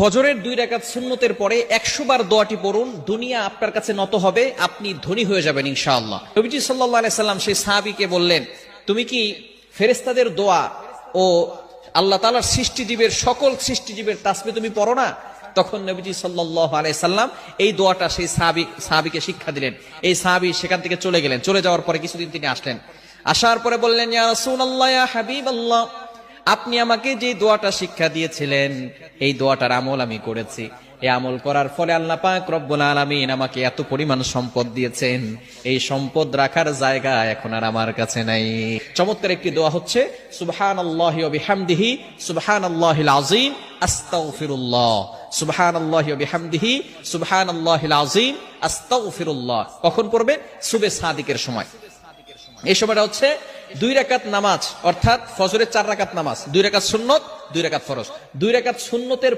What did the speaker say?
ফজরের 2 রাকাত সুন্নতের পরে 100 বার দোয়াটি পড়ুন, দুনিয়া আপনার কাছে নত হবে, আপনি ধনী হয়ে যাবেন ইনশাআল্লাহ। নবীজি সাল্লাল্লাহু আলাইহি সাল্লাম সেই সাহাবীকে বললেন, তুমি কি ফেরেশতাদের দোয়া ও আল্লাহ তাআলার সৃষ্টিজীবের সকল সৃষ্টিজীবের তাসবিহ তুমি পড়ো না? তখন নবীজি সাল্লাল্লাহু আলাইহি সাল্লাম এই দোয়াটা সেই সাহাবীকে শিক্ষা দিলেন। এই সাহাবী সেখান থেকে চলে গেলেন। চলে যাওয়ার পরে কিছুদিন তিনি আসলেন। আসার পরে বললেন, ইয়া রাসূলুল্লাহ, ইয়া হাবিবাল্লাহ, আপনি আমাকে যে দোয়াটা শিক্ষা দিয়েছিলেন এই দোয়াটার আমল আমি করেছি। এই আমল করার ফলে আল্লাহ পাক রব্বুল আলামিন আমাকে এত পরিমাণ সম্পদ দিয়েছেন, এই সম্পদ রাখার জায়গা এখন আর আমার কাছে নাই। চমৎকার একটি দোয়া হচ্ছে সুবহানাল্লাহি ওয়া বিহামদিহি সুবহানাল্লাহিল আযীম আস্তাগফিরুল্লাহ, সুবহানাল্লাহি ওয়া বিহামদিহি সুবহানাল্লাহিল আযীম আস্তাগফিরুল্লাহ। কখন পড়বে? সুবহে সাদিকের সময়। এই সময়টা হচ্ছে 2 রাকাত নামাজ, অর্থাৎ ফজরের 4 রাকাত নামাজ, 2 রাকাত সুন্নত, 2 রাকাত ফরজ। 2 রাকাত সুন্নতের